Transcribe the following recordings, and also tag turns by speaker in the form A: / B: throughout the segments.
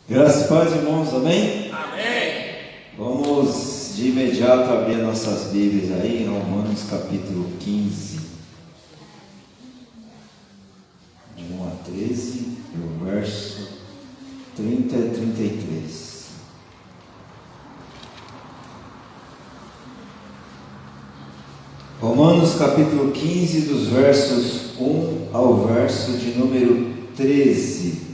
A: Graças e paz, irmãos, amém?
B: Amém.
A: Vamos de imediato abrir nossas Bíblias aí em Romanos capítulo 15, de 1 a 13, o verso 30 e 33. Romanos capítulo 15, dos versos 1 ao verso de número 13.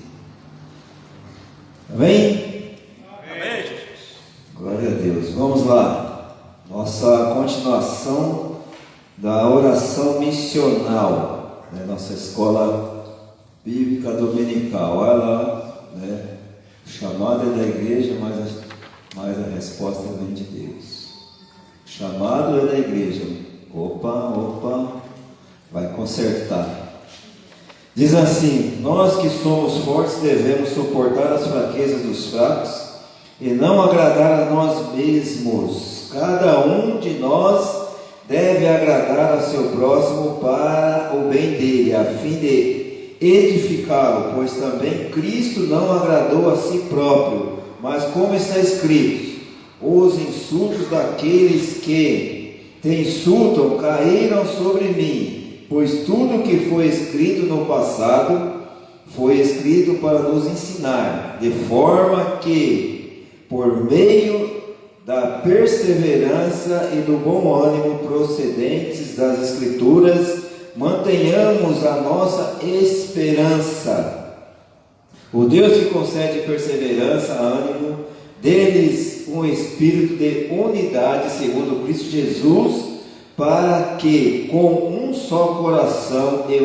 A: Amém?
B: Amém, Jesus.
A: Glória a Deus. Vamos lá. Nossa continuação da oração missional, nossa escola bíblica dominical. Olha lá, o chamado é da igreja, mas a resposta vem de Deus. O chamado é da igreja. Opa, vai consertar. Diz assim: nós que somos fortes devemos suportar as fraquezas dos fracos e não agradar a nós mesmos. Cada um de nós deve agradar a seu próximo para o bem dele, a fim de edificá-lo, pois também Cristo não agradou a si próprio, mas como está escrito: os insultos daqueles que te insultam caíram sobre mim. Pois tudo que foi escrito no passado foi escrito para nos ensinar, de forma que, por meio da perseverança e do bom ânimo procedentes das Escrituras, mantenhamos a nossa esperança. O Deus que concede perseverança, ânimo, deles um espírito de unidade segundo Cristo Jesus, para que com um só coração e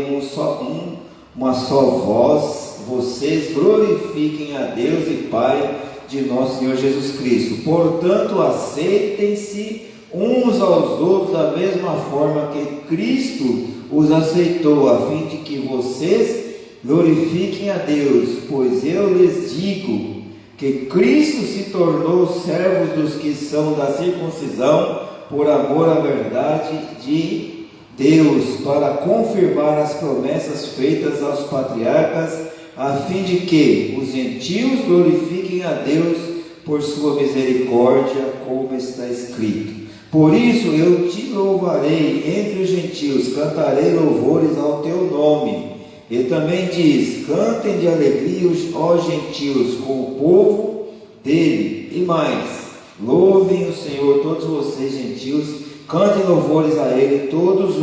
A: uma só voz vocês glorifiquem a Deus e Pai de nosso Senhor Jesus Cristo. Portanto, aceitem-se uns aos outros da mesma forma que Cristo os aceitou, a fim de que vocês glorifiquem a Deus. Pois eu lhes digo que Cristo se tornou servo dos que são da circuncisão, por amor à verdade de Deus, para confirmar as promessas feitas aos patriarcas, a fim de que os gentios glorifiquem a Deus por sua misericórdia, como está escrito: por isso eu te louvarei entre os gentios, cantarei louvores ao teu nome. E também diz: cantem de alegria os gentios com o povo dele. E mais: louvem o Senhor todos vocês gentios, cantem louvores a Ele todos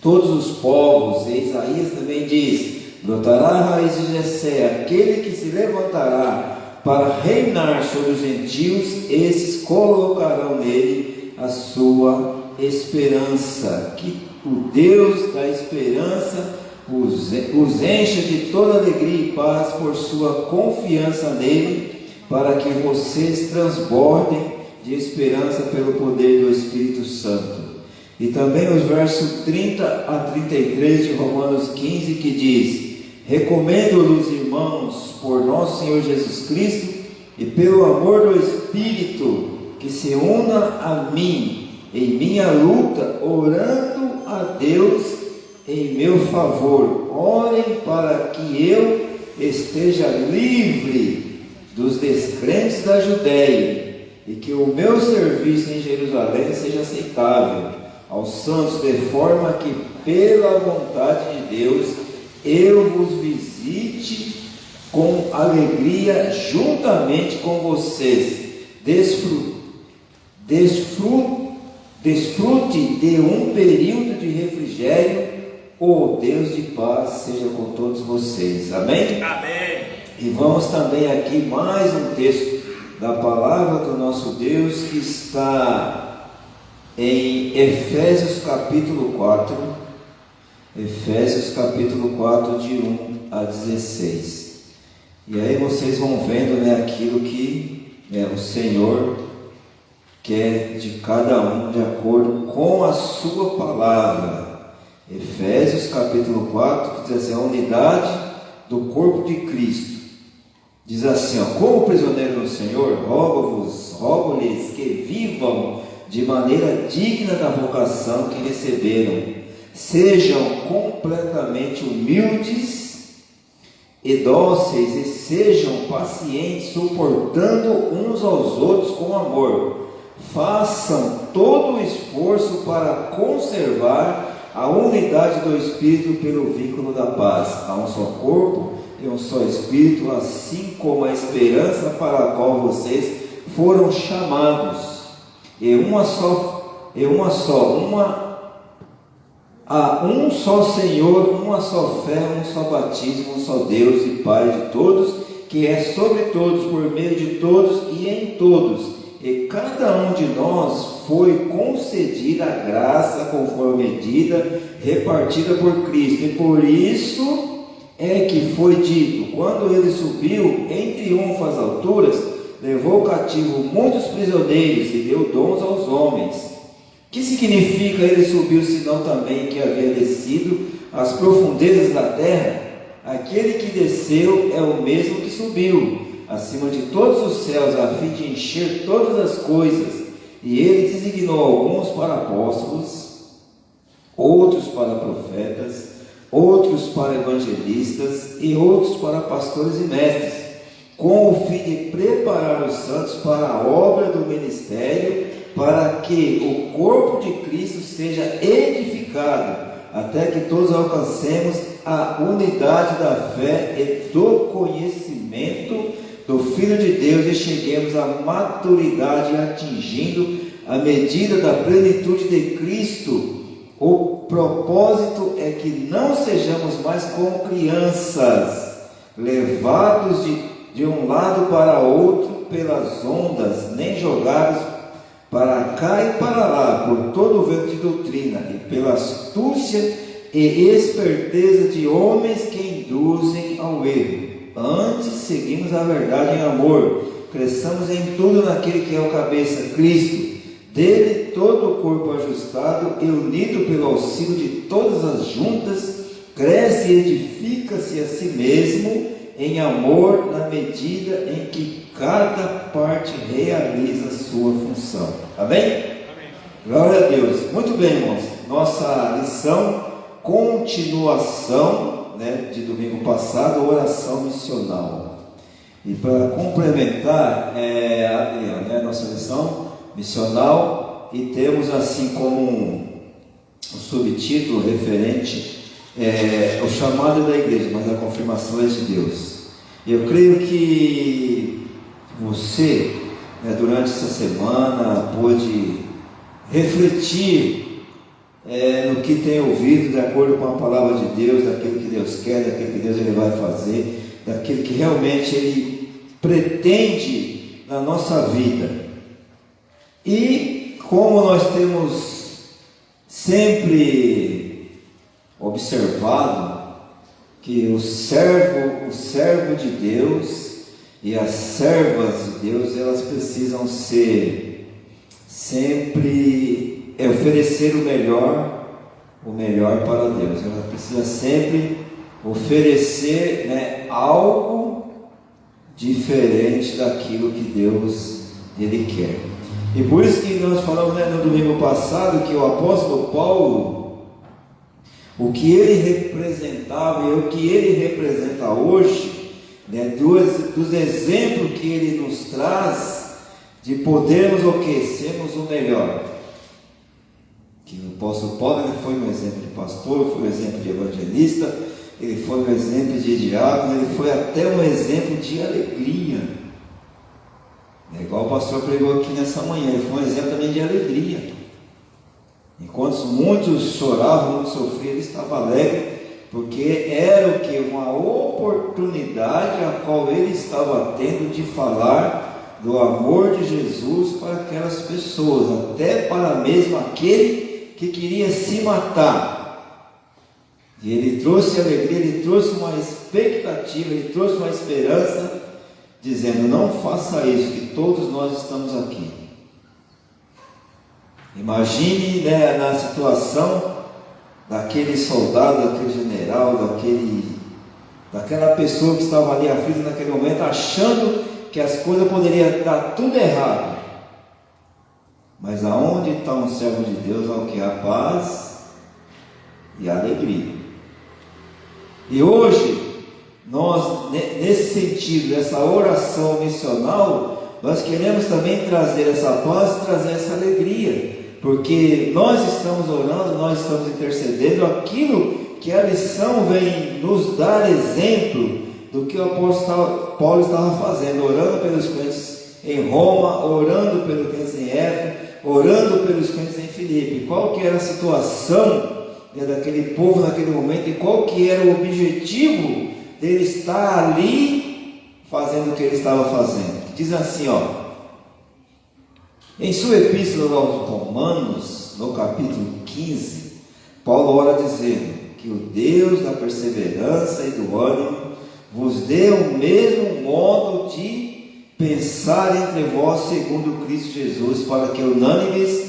A: os povos. E Isaías também diz: brotará a raiz de Jessé, aquele que se levantará para reinar sobre os gentios, esses colocarão nele a sua esperança. Que o Deus da esperança os encha de toda alegria e paz por sua confiança nele, para que vocês transbordem de esperança pelo poder do Espírito Santo. E também os versos 30 a 33 de Romanos 15, que diz: recomendo-lhes, irmãos, por nosso Senhor Jesus Cristo e pelo amor do Espírito, que se una a mim em minha luta, orando a Deus em meu favor. Orem para que eu esteja livre dos descrentes da Judéia, e que o meu serviço em Jerusalém seja aceitável aos santos, de forma que, pela vontade de Deus, eu vos visite com alegria juntamente com vocês. Desfrute de um período de refrigério. O Deus de paz seja com todos vocês. Amém?
B: Amém.
A: E vamos também aqui mais um texto da palavra do nosso Deus, que está em Efésios capítulo 4, Efésios capítulo 4, de 1 a 16. E aí vocês vão vendo aquilo que o Senhor quer de cada um, de acordo com a sua palavra. Efésios capítulo 4, que diz assim: a unidade do corpo de Cristo. Diz assim: como prisioneiro no Senhor, rogo-lhes que vivam de maneira digna da vocação que receberam, sejam completamente humildes e dóceis, e sejam pacientes, suportando uns aos outros com amor. Façam todo o esforço para conservar a unidade do Espírito pelo vínculo da paz. Há um só corpo e um só Espírito, assim como a esperança para a qual vocês foram chamados. Há um só Senhor, uma só fé, um só batismo, um só Deus e Pai de todos, que é sobre todos, por meio de todos e em todos. E cada um de nós foi concedida a graça conforme a medida repartida por Cristo. E por isso é que foi dito: quando ele subiu em triunfo às alturas, levou cativo muitos prisioneiros e deu dons aos homens. Que significa ele subiu, senão também que havia descido às profundezas da terra? Aquele que desceu é o mesmo que subiu acima de todos os céus, a fim de encher todas as coisas. E ele designou alguns para apóstolos, outros para profetas, outros para evangelistas e outros para pastores e mestres, com o fim de preparar os santos para a obra do ministério, para que o corpo de Cristo seja edificado, até que todos alcancemos a unidade da fé e do conhecimento do Filho de Deus e cheguemos à maturidade, atingindo a medida da plenitude de Cristo. O propósito é que não sejamos mais como crianças, levados de um lado para outro pelas ondas, nem jogados para cá e para lá por todo o vento de doutrina e pela astúcia e esperteza de homens que induzem ao erro. Antes seguimos a verdade em amor, cresçamos em tudo naquele que é o cabeça, Cristo. Dele todo o corpo ajustado e unido pelo auxílio de todas as juntas, cresce e edifica-se a si mesmo em amor, na medida em que cada parte realiza a sua função. Amém?
B: Amém.
A: Glória a Deus. Muito bem, irmãos. Nossa lição, continuação, de domingo passado, oração missional. E para complementar nossa lição missional, e temos assim como um subtítulo referente o chamado da igreja, mas a confirmação é de Deus. Eu creio que você, durante essa semana, pôde refletir no que tem ouvido, de acordo com a palavra de Deus, daquilo que Deus quer, daquilo que Deus ele vai fazer, daquilo que realmente Ele pretende na nossa vida. E como nós temos sempre observado que o servo de Deus e as servas de Deus, elas precisam ser sempre oferecer o melhor para Deus. Ela precisa sempre oferecer algo diferente daquilo que Deus ele quer. E por isso que nós falamos no domingo passado que o apóstolo Paulo, o que ele representava e o que ele representa hoje, dos exemplos que ele nos traz, de podermos sermos o melhor. Que o apóstolo Paulo ele foi um exemplo de pastor, foi um exemplo de evangelista, ele foi um exemplo de diácono, ele foi até um exemplo de alegria. Igual o pastor pregou aqui nessa manhã, ele foi um exemplo também de alegria. Enquanto muitos choravam, muitos sofriam, ele estava alegre, porque era o que? Uma oportunidade a qual ele estava tendo de falar do amor de Jesus para aquelas pessoas, até para mesmo aquele que queria se matar. E ele trouxe alegria, ele trouxe uma expectativa, ele trouxe uma esperança, dizendo: não faça isso, que todos nós estamos aqui. Imagine na situação daquele soldado, daquele general, daquela pessoa que estava ali aflita naquele momento, achando que as coisas poderiam dar tudo errado. Mas aonde está um servo de Deus, ao que há paz e alegria. E hoje, nós, nesse sentido, dessa oração missional, nós queremos também trazer essa paz, trazer essa alegria, porque nós estamos orando, nós estamos intercedendo aquilo que a lição vem nos dar exemplo do que o apóstolo Paulo estava fazendo, orando pelos crentes em Roma, orando pelos crentes em Éfeso, orando pelos crentes em Filipe. Qual que era a situação daquele povo naquele momento e qual que era o objetivo dele estar ali fazendo o que ele estava fazendo? Diz assim, em sua epístola aos Romanos, no capítulo 15, Paulo ora dizendo que o Deus da perseverança e do ânimo vos dê o mesmo modo de pensar entre vós segundo Cristo Jesus, para que unânimes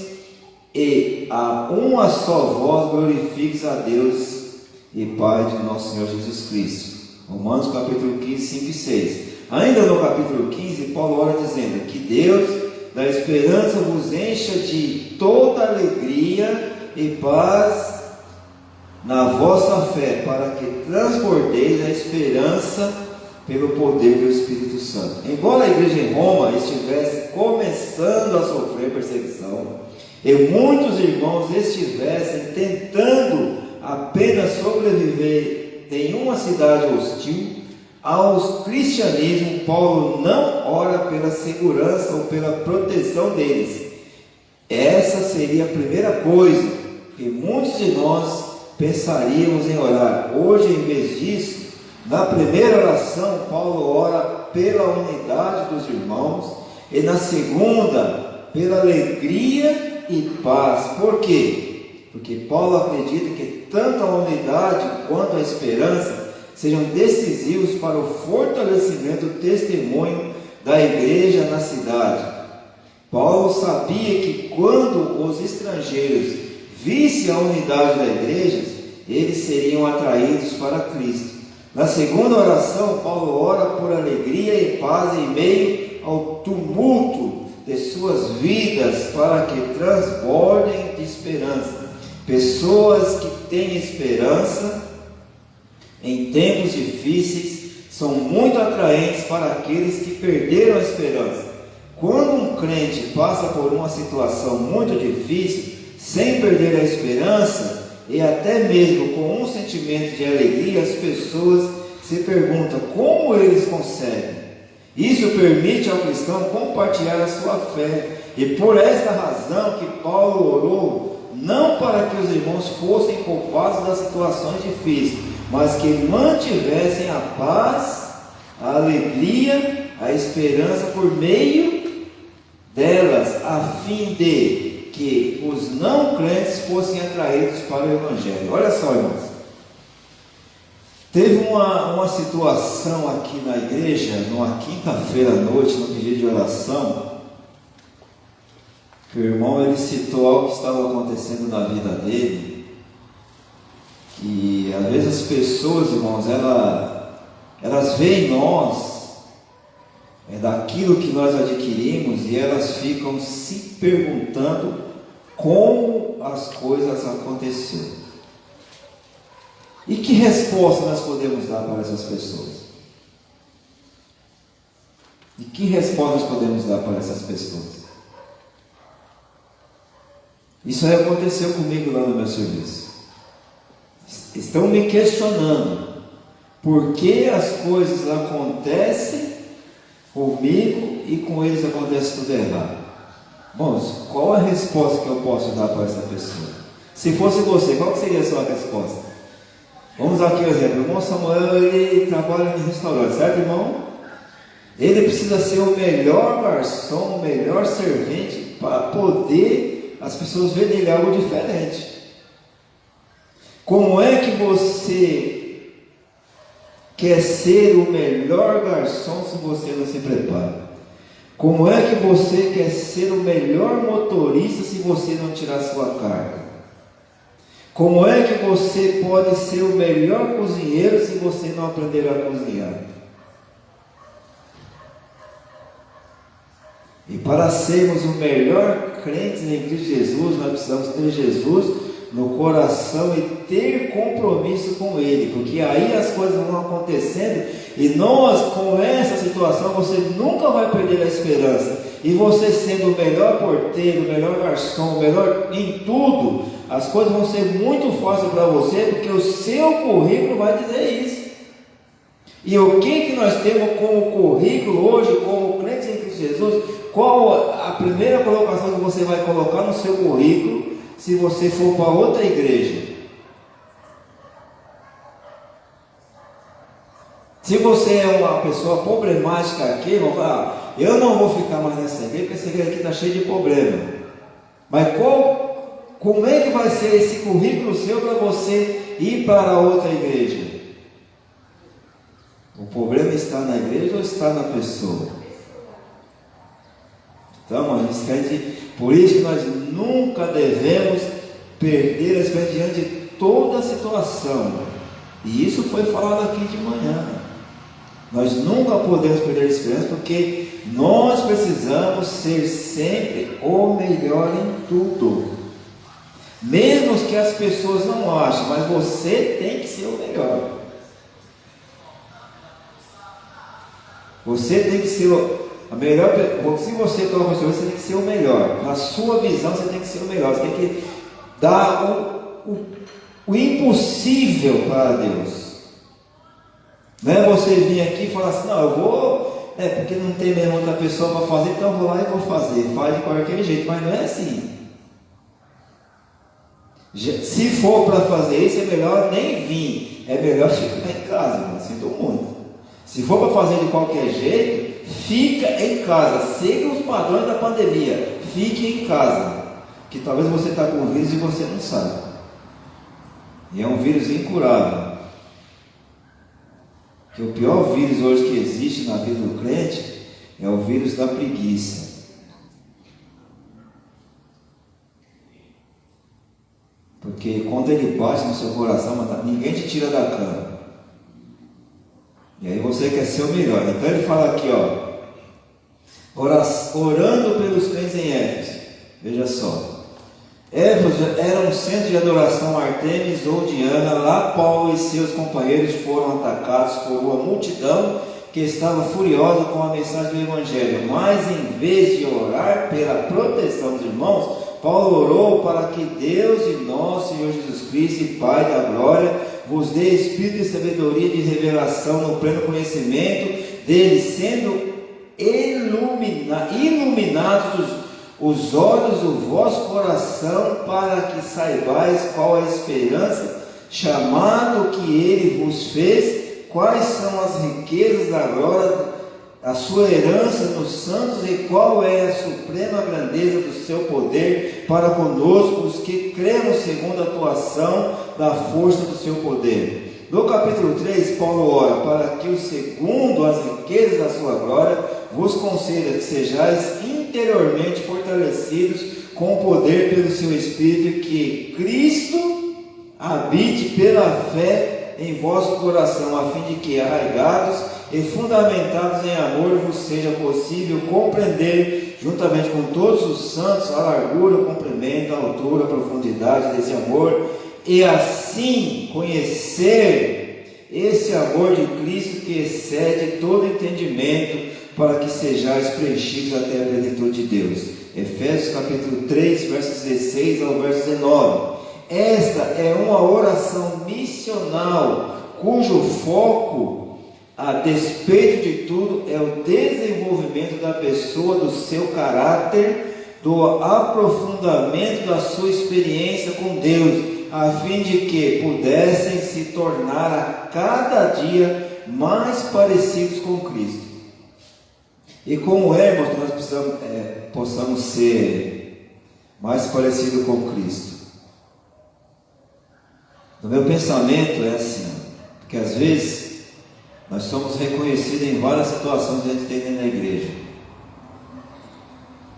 A: e a uma só voz glorifiques a Deus e Pai de nosso Senhor Jesus Cristo. Romanos capítulo 15, 5 e 6. Ainda no capítulo 15, Paulo ora dizendo que Deus da esperança vos encha de toda alegria e paz na vossa fé, para que transbordeis a esperança pelo poder do Espírito Santo. Embora a igreja em Roma estivesse começando a sofrer perseguição, e muitos irmãos estivessem tentando apenas sobreviver em uma cidade hostil ao cristianismo, Paulo não ora pela segurança ou pela proteção deles. Essa seria a primeira coisa que muitos de nós pensaríamos em orar. Hoje, em vez disso, na primeira oração, Paulo ora pela unidade dos irmãos, e na segunda, pela alegria e paz. Por quê? Porque Paulo acredita que tanto a unidade quanto a esperança sejam decisivos para o fortalecimento do testemunho da igreja na cidade. Paulo sabia que quando os estrangeiros vissem a unidade da igreja, eles seriam atraídos para Cristo. Na segunda oração, Paulo ora por alegria e paz em meio ao tumulto de suas vidas, para que transbordem de esperança. Pessoas que têm esperança em tempos difíceis são muito atraentes para aqueles que perderam a esperança. Quando um crente passa por uma situação muito difícil, sem perder a esperança, e até mesmo com um sentimento de alegria, as pessoas se perguntam como eles conseguem. Isso permite ao cristão compartilhar a sua fé, e por esta razão que Paulo orou, não para que os irmãos fossem poupados das situações difíceis, mas que mantivessem a paz, a alegria, a esperança por meio delas, a fim de que os não crentes fossem atraídos para o Evangelho. Olha só, irmãos, teve uma situação aqui na igreja, numa quinta-feira à noite, no pedido de oração, que o irmão ele citou algo que estava acontecendo na vida dele, que às vezes as pessoas, irmãos, elas veem nós, daquilo que nós adquirimos, e elas ficam se perguntando como as coisas aconteceram. E que resposta nós podemos dar para essas pessoas? E que resposta nós podemos dar para essas pessoas? Isso aí aconteceu comigo lá no meu serviço. Estão me questionando por que as coisas acontecem comigo e com eles acontece tudo errado. Bom, qual a resposta que eu posso dar para essa pessoa? Se fosse você, qual seria a sua resposta? Vamos aqui o exemplo. O irmão Samuel, ele trabalha em restaurante, certo, irmão? Ele precisa ser o melhor garçom, o melhor servente, para poder as pessoas verem nele algo diferente. Como é que você quer ser o melhor garçom se você não se prepara? Como é que você quer ser o melhor motorista se você não tirar sua carga? Como é que você pode ser o melhor cozinheiro se você não aprender a cozinhar? E para sermos o melhor crentes em Cristo Jesus, nós precisamos ter Jesus no coração e ter compromisso com Ele, porque aí as coisas vão acontecendo e nós, com essa situação, você nunca vai perder a esperança. E você sendo o melhor porteiro, o melhor garçom, o melhor em tudo, as coisas vão ser muito fáceis para você, porque o seu currículo vai dizer isso. E o que nós temos como currículo hoje, como crentes em Cristo Jesus? Qual a primeira colocação que você vai colocar no seu currículo se você for para outra igreja? Se você é uma pessoa problemática aqui, vão falar, eu não vou ficar mais nessa igreja, porque essa igreja aqui está cheia de problema. Mas como é que vai ser esse currículo seu para você ir para outra igreja? O problema está na igreja ou está na pessoa? Então, a gente quer, por isso que nós nunca devemos perder a esperança diante de toda a situação. E isso foi falado aqui de manhã. Nós nunca podemos perder a esperança, porque nós precisamos ser sempre o melhor em tudo. Mesmo que as pessoas não achem, mas você tem que ser o melhor. Você tem que ser a melhor. Se você coloca você tem que ser o melhor. Na sua visão, você tem que ser o melhor. Você tem que dar o impossível para Deus. Não é você vir aqui e falar assim, não, eu vou, porque não tem nenhuma outra pessoa para fazer, então eu vou lá e vou fazer. Faz de qualquer jeito, mas não é assim. Se for para fazer isso, é melhor nem vir. É melhor ficar em casa, mano. Sinto muito. Se for para fazer de qualquer jeito, fica em casa. Siga os padrões da pandemia. Fique em casa. Que talvez você está com o vírus e você não sabe. E é um vírus incurável. Que o pior vírus hoje que existe na vida do crente é o vírus da preguiça. Porque quando ele bate no seu coração, ninguém te tira da cama. E aí você quer ser o melhor. Então ele fala aqui, orando pelos crentes em Éfeso. Veja só. Éfeso era um centro de adoração a Artemis ou Diana. Lá Paulo e seus companheiros foram atacados por uma multidão que estava furiosa com a mensagem do Evangelho. Mas em vez de orar pela proteção dos irmãos, Paulo orou para que Deus de nosso Senhor Jesus Cristo e Pai da glória vos dê espírito de sabedoria e de revelação no pleno conhecimento dele, sendo iluminados os olhos do vosso coração, para que saibais qual a esperança, chamado que ele vos fez, quais são as riquezas da glória, a sua herança nos santos, e qual é a suprema grandeza do seu poder para conosco, os que cremos segundo a atuação da força do seu poder. No capítulo 3, Paulo ora para que o segundo as riquezas da sua glória vos conceda que sejais interiormente fortalecidos com o poder pelo seu Espírito, que Cristo habite pela fé em vosso coração, a fim de que, arraigados e fundamentados em amor, vos seja possível compreender, juntamente com todos os santos, a largura, o comprimento, a altura, a profundidade desse amor, e assim conhecer esse amor de Cristo que excede todo entendimento, para que sejais preenchidos até a plenitude de Deus. Efésios capítulo 3, versos 16 ao verso 19. Esta é uma oração missional, cujo foco, a despeito de tudo, é o desenvolvimento da pessoa, do seu caráter, do aprofundamento da sua experiência com Deus, a fim de que pudessem se tornar a cada dia mais parecidos com Cristo. E como irmãos, nós possamos ser mais parecidos com Cristo. No meu pensamento é assim, porque às vezes nós somos reconhecidos em várias situações que a gente tem dentro da igreja.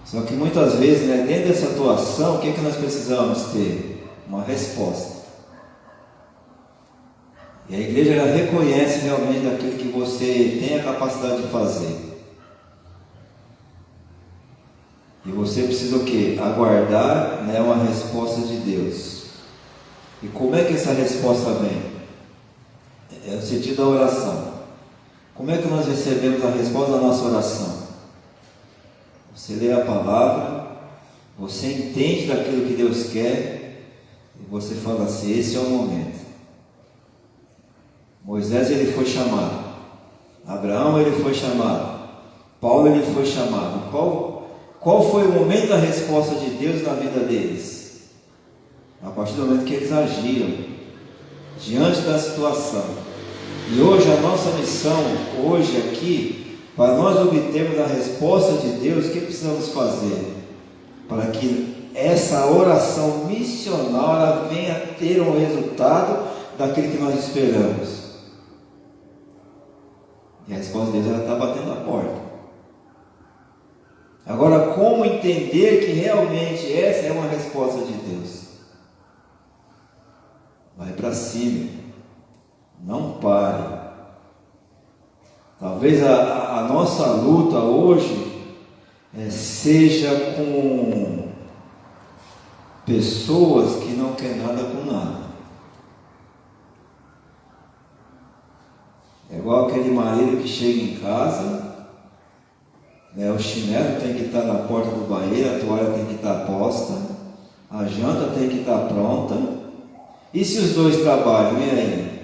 A: Só que muitas vezes, dentro dessa atuação, o que nós precisamos ter? Uma resposta. E a igreja ela reconhece realmente aquilo que você tem a capacidade de fazer. E você precisa o quê? Aguardar uma resposta de Deus. E como é que essa resposta vem? É o sentido da oração. Como é que nós recebemos a resposta da nossa oração? Você lê a palavra, você entende daquilo que Deus quer, e você fala assim: esse é o momento. Moisés, ele foi chamado. Abraão, ele foi chamado. Paulo, ele foi chamado. Qual foi o momento da resposta de Deus na vida deles? A partir do momento que eles agiram diante da situação. E hoje a nossa missão, hoje aqui, para nós obtermos a resposta de Deus, o que precisamos fazer? Para que essa oração missional ela venha ter um resultado daquilo que nós esperamos. E a resposta de Deus está batendo na porta. Agora, como entender que realmente essa é uma resposta de Deus? Vai para cima, não pare. Talvez a nossa luta hoje seja com pessoas que não querem nada com nada. É igual aquele marido que chega em casa, o chinelo tem que estar na porta do banheiro, a toalha tem que estar posta, a janta tem que estar pronta. E se os dois trabalham, e aí?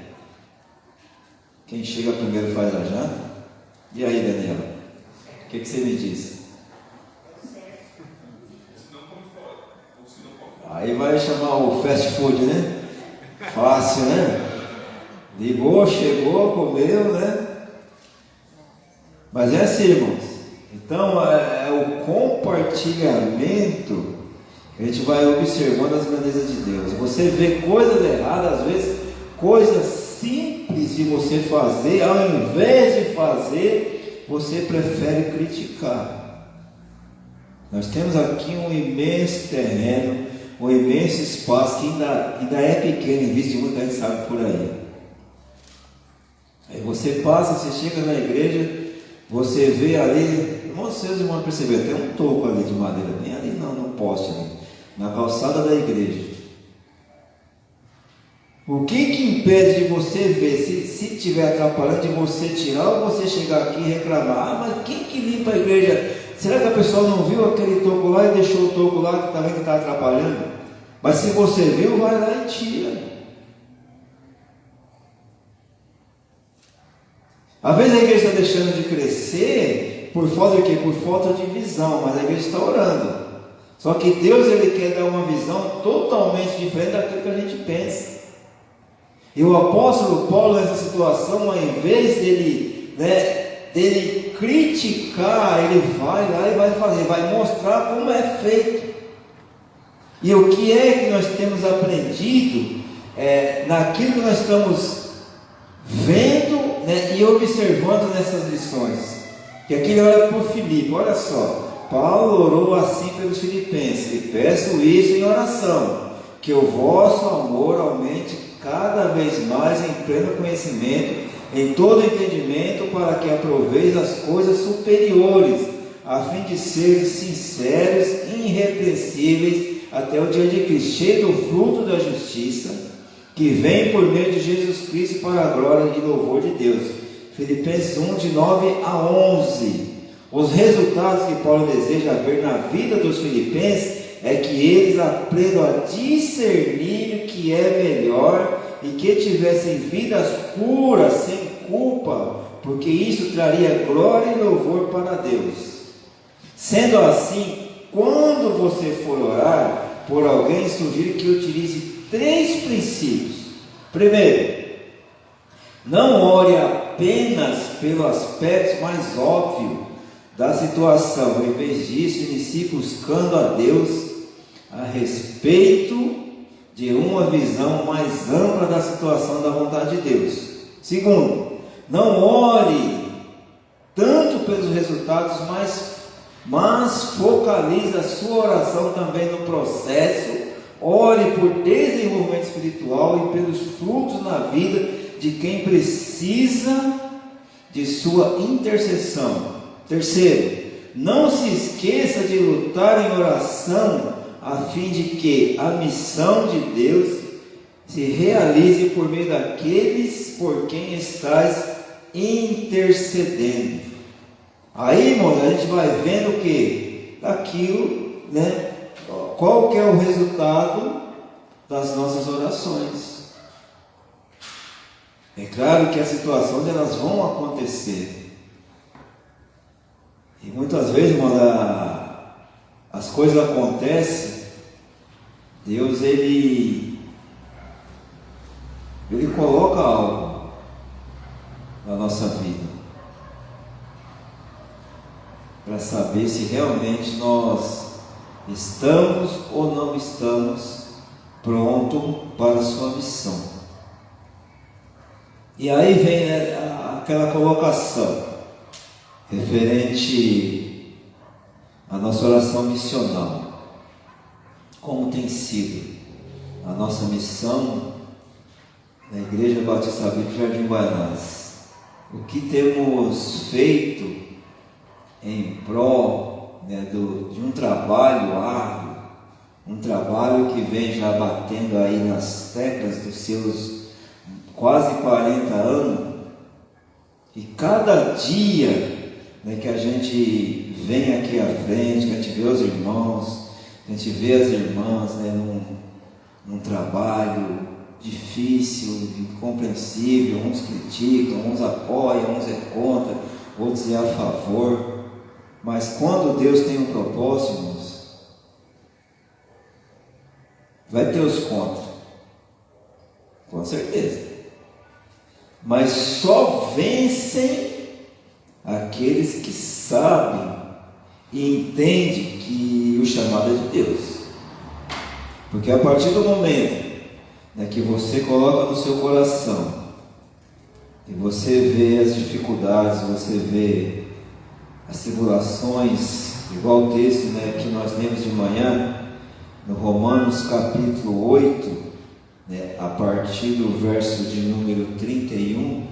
A: Quem chega primeiro faz a janta? E aí, Daniela? O que você me diz? Aí vai chamar o fast food, né? Fácil, né? Ligou, chegou, comeu, né? Mas é assim, irmãos. Então, é o compartilhamento que a gente vai observando as grandezas de Deus. Você vê coisas erradas, às vezes, coisas simples de você fazer, ao invés de fazer, você prefere criticar. Nós temos aqui um imenso terreno, um imenso espaço que ainda é pequeno em vista de muita gente sabe por aí. Aí você passa, você chega na igreja, você vê ali, não sei se os irmãos perceberam, tem um toco ali de madeira, bem ali no poste ali, na calçada da igreja. O que impede de você ver, se estiver atrapalhando, de você tirar ou você chegar aqui e reclamar? Mas quem que limpa a igreja? Será que a pessoa não viu aquele toco lá e deixou o toco lá que também está atrapalhando? Mas se você viu, vai lá e tira. Às vezes a igreja está deixando de crescer por falta de quê? Por falta de visão, mas a igreja está orando. Só que Deus, ele quer dar uma visão totalmente diferente daquilo que a gente pensa. E o apóstolo Paulo, nessa situação, ao invés dele criticar, ele vai lá e vai fazer, vai mostrar como é feito. E o que é que nós temos aprendido naquilo que nós estamos vendo, e observando nessas lições. Que aqui ele olha para o Filipe, olha só, Paulo orou assim pelos filipenses: e peço isso em oração, que o vosso amor aumente cada vez mais em pleno conhecimento, em todo entendimento, para que aproveis as coisas superiores, a fim de seres sinceros, irrepreensíveis, até o dia de Cristo, cheio do fruto da justiça, que vem por meio de Jesus Cristo para a glória e louvor de Deus. Filipenses 1, de 9 a 11. Os resultados que Paulo deseja ver na vida dos filipenses é que eles aprendam a discernir o que é melhor e que tivessem vidas puras, sem culpa, porque isso traria glória e louvor para Deus. Sendo assim, quando você for orar por alguém, sugiro que utilize 3 princípios. Primeiro, não ore apenas pelo aspecto mais óbvio da situação. Em vez disso, inicie buscando a Deus a respeito de uma visão mais ampla da situação da vontade de Deus. Segundo, não ore tanto pelos resultados, mas focalize a sua oração também no processo. Ore por desenvolvimento espiritual e pelos frutos na vida de quem precisa de sua intercessão. Terceiro, não se esqueça de lutar em oração, a fim de que a missão de Deus se realize por meio daqueles por quem estás intercedendo. Aí, irmãos, a gente vai vendo o que? Daquilo, né? Qual que é o resultado das nossas orações. É claro que as situações elas vão acontecer. E muitas vezes, irmãos, as coisas acontecem, Deus ele coloca algo na nossa vida para saber se realmente nós estamos ou não estamos prontos para a sua missão. E aí vem, né, aquela colocação referente à nossa oração missional. Como tem sido a nossa missão na Igreja Batista Bíblica Jardim Guanás? O que temos feito em prol, né, de um trabalho árduo, um trabalho que vem já batendo aí nas teclas dos seus quase 40 anos, e cada dia, né, que a gente vem aqui à frente, que a gente vê os irmãos, que a gente vê as irmãs, né, num trabalho difícil, incompreensível, uns criticam, uns apoiam, uns é contra, outros é a favor, mas quando Deus tem um propósito, irmãos, vai ter os contra, com certeza, mas só vencem aqueles que sabem e entendem que o chamado é de Deus. Porque a partir do momento, né, que você coloca no seu coração e você vê as dificuldades, você vê as tribulações, igual o texto, né, que nós lemos de manhã, no Romanos capítulo 8, né, a partir do verso de número 31,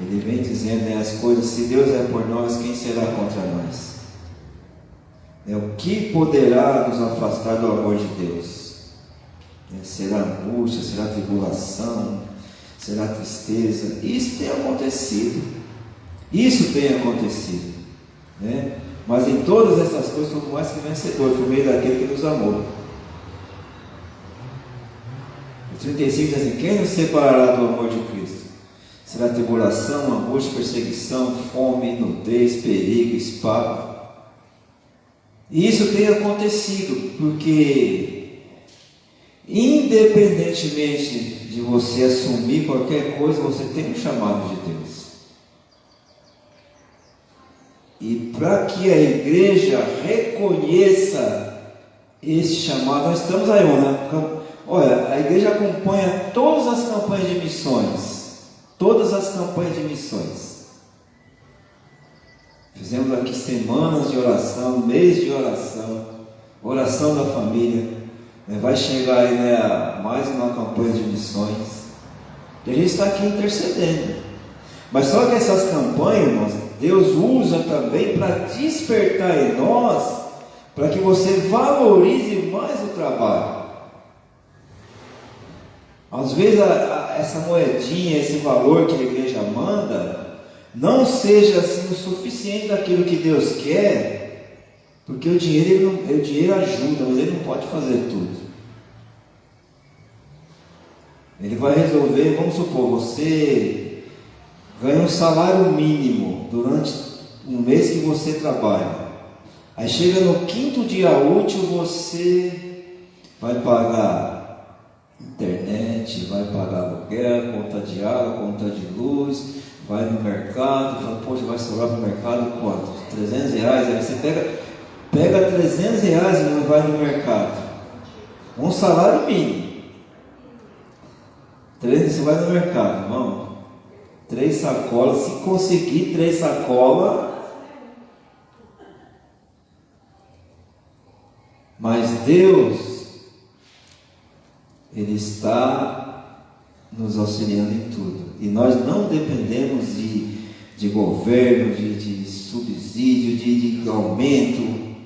A: ele vem dizendo, né, as coisas, se Deus é por nós, quem será contra nós? O que poderá nos afastar do amor de Deus? Será angústia, será tribulação, será tristeza? Isso tem acontecido, né? Mas em todas essas coisas somos mais que vencedores por meio daquele que nos amou. O 35 diz assim: quem nos separará do amor de Cristo? Será tribulação, angústia, perseguição, fome, nudez, perigo, espada. E isso tem acontecido porque, independentemente de você assumir qualquer coisa, você tem um chamado de Deus. E para que a igreja reconheça esse chamado, nós estamos aí, né? Olha, a igreja acompanha todas as campanhas de missões. Todas as campanhas de missões. Fizemos aqui semanas de oração, mês de oração, oração da família. Vai chegar aí, né, mais uma campanha de missões. E a gente está aqui intercedendo. Mas só que essas campanhas, irmãos, Deus usa também para despertar em nós, para que você valorize mais o trabalho. Às vezes essa moedinha, esse valor que a igreja manda, não seja assim o suficiente daquilo que Deus quer, porque o dinheiro ajuda, mas ele não pode fazer tudo. Ele vai resolver, vamos supor, você ganha um salário mínimo durante um mês que você trabalha. Aí chega no 5º dia útil, você vai pagar internet, vai pagar aluguel, conta de água, conta de luz, vai no mercado, fala, poxa, vai sobrar para o mercado quanto? R$300, aí você pega R$300 e vai no mercado. Um salário mínimo. Você vai no mercado, irmão. 3 sacolas, se conseguir 3 sacolas. Mas Deus, Ele está nos auxiliando em tudo. E nós não dependemos de governo, de subsídio, de aumento.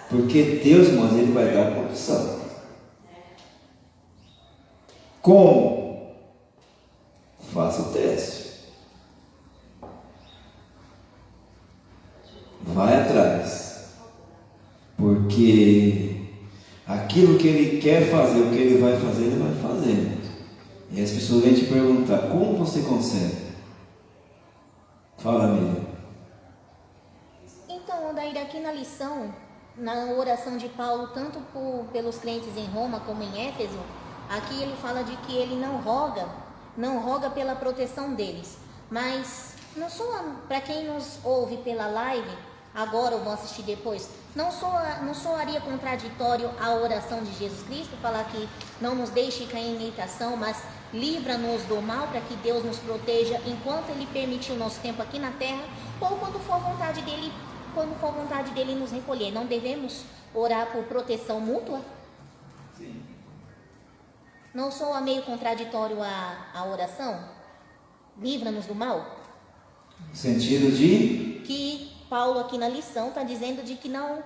A: Porque Deus, irmãos, Ele vai dar condição. Como? Faça o teste. Vai atrás. Porque aquilo que ele quer fazer, o que ele vai fazer, ele vai fazer. E as pessoas vêm te perguntar, como você consegue? Fala, amiga.
C: Então, daí aqui na lição, na oração de Paulo, tanto pelos crentes em Roma como em Éfeso, aqui ele fala de que ele não roga pela proteção deles. Mas não soa, para quem nos ouve pela live, agora ou vão assistir depois, não soaria contraditório a oração de Jesus Cristo, falar que não nos deixe cair em tentação, mas livra-nos do mal, para que Deus nos proteja enquanto Ele permitir o nosso tempo aqui na terra, ou quando for vontade dele nos recolher. Não devemos orar por proteção mútua?
A: Sim.
C: Não soa meio contraditório a oração? Livra-nos do mal?
A: No sentido de...
C: Que Paulo aqui na lição está dizendo de que não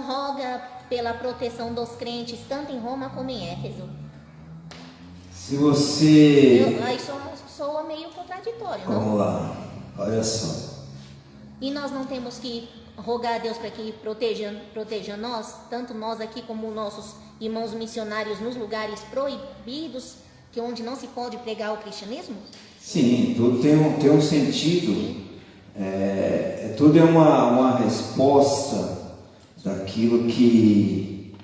C: roga pela proteção dos crentes, tanto em Roma como em Éfeso.
A: Se você...
C: Aí soa meio contraditório, não?
A: Vamos lá, olha só.
C: E nós não temos que rogar a Deus para que proteja nós, tanto nós aqui como nossos irmãos missionários nos lugares proibidos, que onde não se pode pregar o cristianismo?
A: Sim, tudo tem um sentido. Tudo é uma resposta daquilo que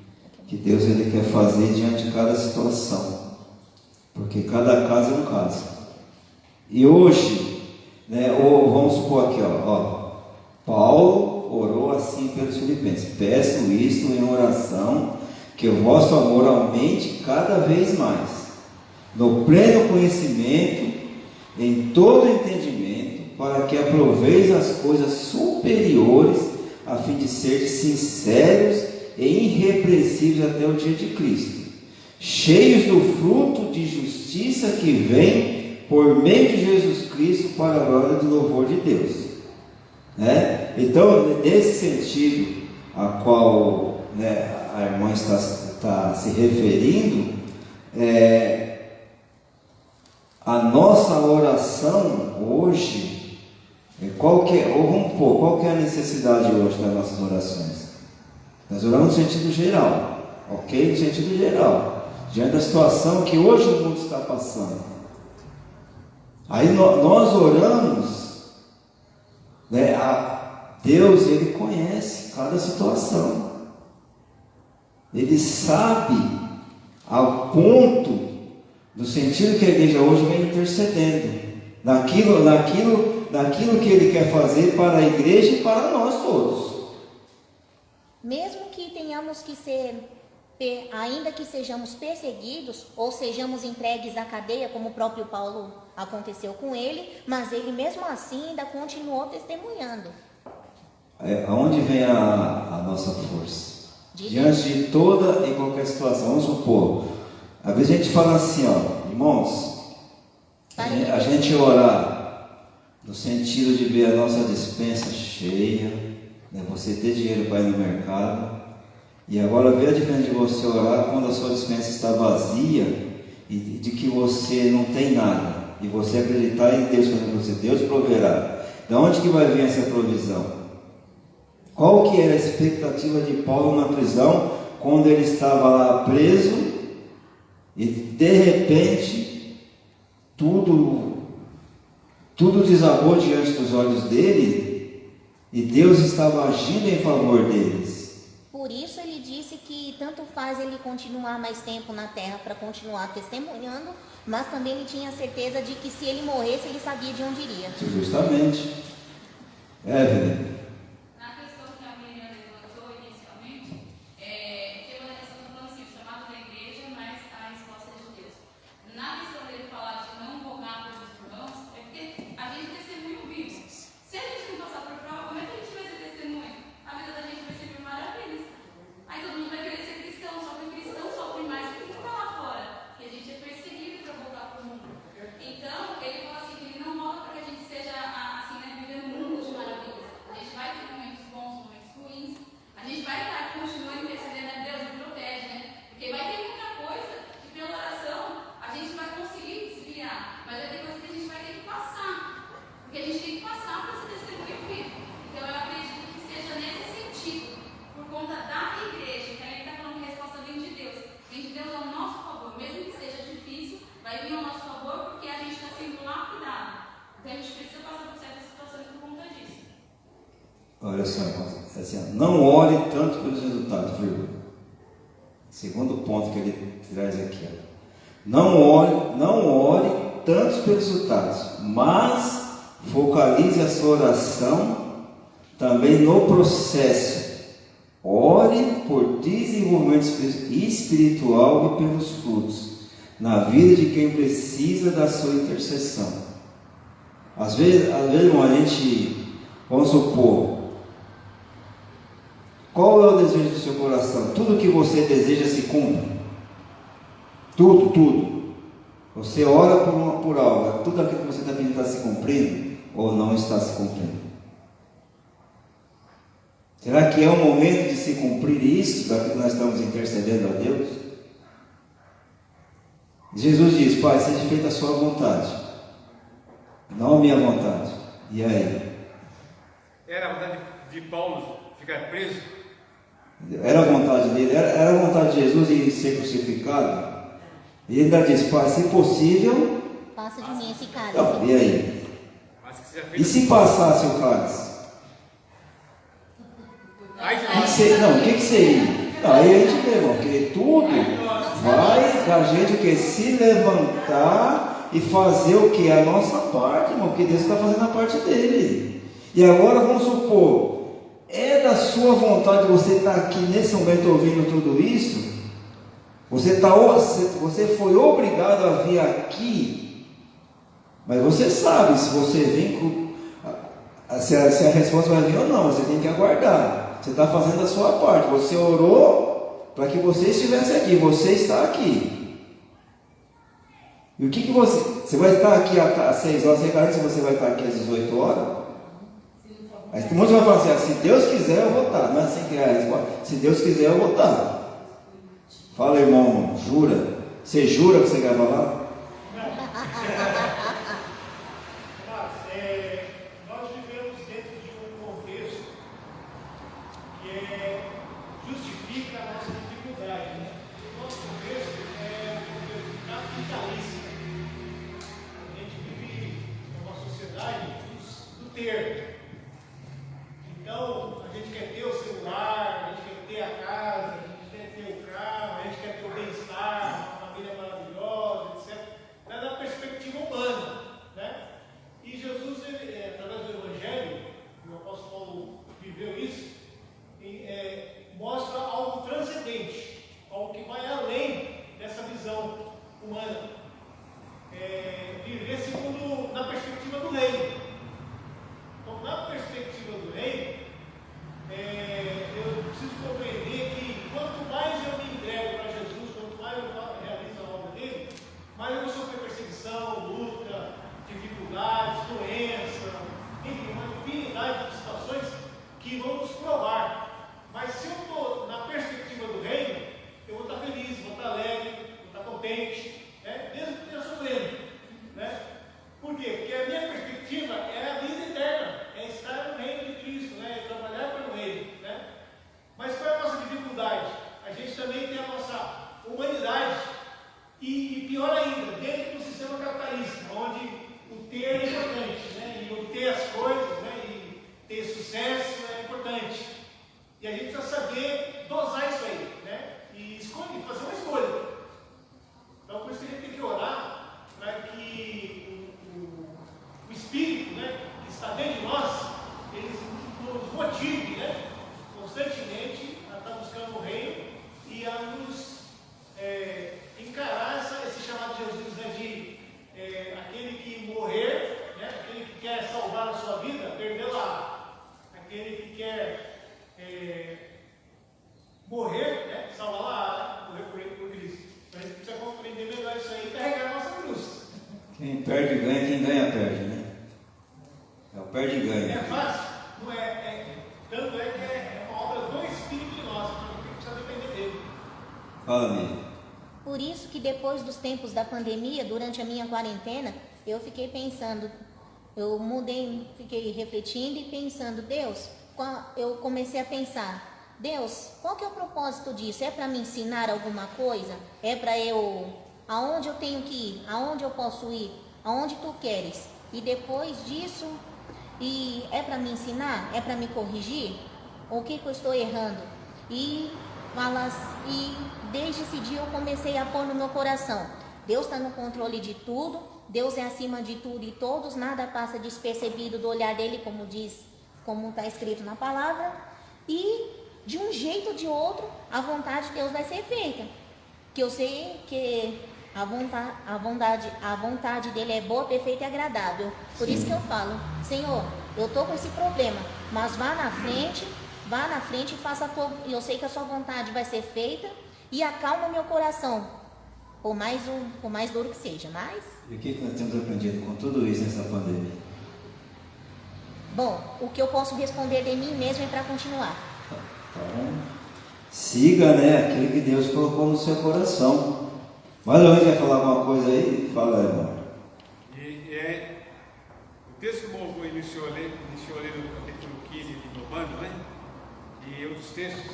A: Deus ele quer fazer diante de cada situação. Porque cada caso é um caso. E hoje, vamos supor aqui, Paulo orou assim pelos filipenses: peço isto em oração, que o vosso amor aumente cada vez mais, no pleno conhecimento, em todo entendimento, para que aproveis as coisas superiores, a fim de seres sinceros e irrepreensíveis até o dia de Cristo, cheios do fruto de justiça que vem por meio de Jesus Cristo, para a glória e louvor de Deus. Então, nesse sentido a qual a irmã está se referindo, a nossa oração hoje, qual que é a necessidade hoje das nossas orações? Nós oramos no sentido geral, ok? No sentido geral, diante da situação que hoje o mundo está passando. Aí nós oramos, Deus, Ele conhece cada situação, Ele sabe ao ponto, no sentido que a igreja hoje vem intercedendo, naquilo que Ele quer fazer para a igreja e para nós todos.
C: Mesmo que tenhamos que ainda que sejamos perseguidos ou sejamos entregues à cadeia, como o próprio Paulo aconteceu com ele, mas ele mesmo assim ainda continuou testemunhando.
A: Aonde vem a nossa força? Diante de toda e qualquer situação. Vamos supor, às vezes a gente fala assim, irmãos, a gente orar no sentido de ver a nossa despensa cheia, você ter dinheiro para ir no mercado, e agora ver a diferença de você orar quando a sua despensa está vazia e de que você não tem nada, e você acreditar em Deus, quando você Deus proverá. De onde que vai vir essa provisão? Qual que era a expectativa de Paulo na prisão, quando ele estava lá preso, e de repente tudo desabou diante dos olhos dele, e Deus estava agindo em favor deles.
C: Por isso ele disse que tanto faz ele continuar mais tempo na terra para continuar testemunhando, mas também ele tinha certeza de que se ele morresse, ele sabia de onde iria.
A: Justamente. Evelyn.
D: Então, ele falou assim, que ele não rola para que a gente seja, assim, vivendo um mundo de maravilhas. A gente
A: Olha só, é assim, não ore tanto pelos resultados, vírgula. Segundo ponto que ele traz aqui. Ó. Não ore tanto pelos resultados, mas focalize a sua oração também no processo. Ore por desenvolvimento espiritual e pelos frutos na vida de quem precisa da sua intercessão. Às vezes, irmão, a gente, vamos supor, qual é o desejo do seu coração? Tudo que você deseja se cumpre. Tudo. Você ora por algo, tudo aquilo que você está pedindo está se cumprindo ou não está se cumprindo? Será que é o momento de se cumprir isso, daquilo que nós estamos intercedendo a Deus? Jesus diz: Pai, seja feita a sua vontade, não a minha vontade. E aí?
B: Era a vontade de Paulo ficar preso?
A: Era a vontade dele, era a vontade de Jesus de ser crucificado. E ele ainda diz: Pai, se possível,
C: passa de mim esse cálice.
A: Não, e aí?
B: Mas que seja feito.
A: E se passasse o cálice? O que seria? Aí a gente vê, irmão, que tudo vai da gente que se levantar e fazer o que? A nossa parte, irmão, porque Deus está fazendo a parte dele. E agora vamos supor, é da sua vontade você estar aqui nesse momento ouvindo tudo isso? Você foi obrigado a vir aqui, mas você sabe se você vem se a resposta vai vir ou não, você tem que aguardar. Você está fazendo a sua parte, você orou para que você estivesse aqui, você está aqui. E o que você vai estar aqui às 6 horas, você garante se você vai estar aqui às 18 horas? Aí muitos vão falar assim: se Deus quiser eu vou estar. Não é assim que é a resposta. Se Deus quiser eu vou estar. Fala, irmão, jura? Você jura que você vai falar?
D: Nós vivemos dentro de um contexto que justifica a nossa dificuldade. Né? O nosso contexto é um contexto capitalista. A gente vive numa sociedade do ter. Então, a gente quer ter o celular, a gente quer ter a casa, a gente quer ter o carro, a gente quer ter o bem-estar, uma família maravilhosa, etc. Mas na perspectiva humana, né? E Jesus, através do Evangelho, o apóstolo Paulo viveu isso, mostra algo transcendente, algo que vai além dessa visão humana. Viver segundo, na perspectiva do reino. Então, na perspectiva do reino, eu preciso compreender que quanto mais eu me entrego para Jesus, quanto mais eu realizo a obra dele, mais eu vou sofrer perseguição, luta, dificuldades, doença, enfim, uma infinidade de situações que vão nos provar. Mas se eu estou na perspectiva do reino, eu vou estar feliz, vou estar alegre, vou estar contente, né? Mesmo que esteja sofrendo. Né? Por quê? Porque a minha perspectiva é a vida eterna, é estar no reino de Cristo, né? É trabalhar pelo reino. Né? Mas qual é a nossa dificuldade? A gente também tem a nossa humanidade e pior ainda, dentro do sistema capitalista, onde o ter é importante, né? E obter as coisas, né? E ter sucesso é importante. E a gente precisa saber dosar isso aí, né? E fazer uma escolha. Então, por isso que a gente tem que orar para que o Espírito, né, que está dentro de nós, ele nos motive, né, constantemente a estar buscando o reino e a nos encarar esse chamado de Jesus, né, de aquele que morrer, né, aquele que quer salvar a sua vida, perdê-la. Aquele que quer morrer, né, salvar-la, morrer por Cristo. Então a gente precisa compreender melhor isso aí e carregar a nossa cruz.
A: Quem perde ganha, quem ganha perde, né? É o perde e ganha.
D: É fácil? Não é. Tanto é que é uma obra do Espírito de nós, então a gente precisa depender dele.
A: Fala, amigo.
C: Por isso que depois dos tempos da pandemia, durante a minha quarentena, eu fiquei pensando, eu fiquei refletindo e pensando, Deus, eu comecei a pensar, Deus, qual que é o propósito disso? É para me ensinar alguma coisa? É para aonde eu tenho que ir? Aonde eu posso ir? Aonde tu queres? E depois disso, E é para me ensinar? É para me corrigir? O que eu estou errando? E desde esse dia eu comecei a pôr no meu coração: Deus está no controle de tudo, Deus é acima de tudo e todos, nada passa despercebido do olhar dele, como está escrito na palavra, e de um jeito ou de outro a vontade de Deus vai ser feita, que eu sei que a vontade dele é boa, perfeita e agradável. Por isso que eu falo: Senhor, eu estou com esse problema, mas vá na frente e faça eu sei que a sua vontade vai ser feita, e acalma o meu coração, por mais duro que seja. Mas
A: E o que nós temos aprendido com tudo isso nessa pandemia?
C: bom, o que eu posso responder de mim mesmo é para continuar.
A: Então, siga, né, aquilo que Deus colocou no seu coração. Mas alguém quer falar alguma coisa aí? Fala aí, irmão.
B: O texto que o iniciou ali no capítulo 15 de Romanos, né? E outros textos,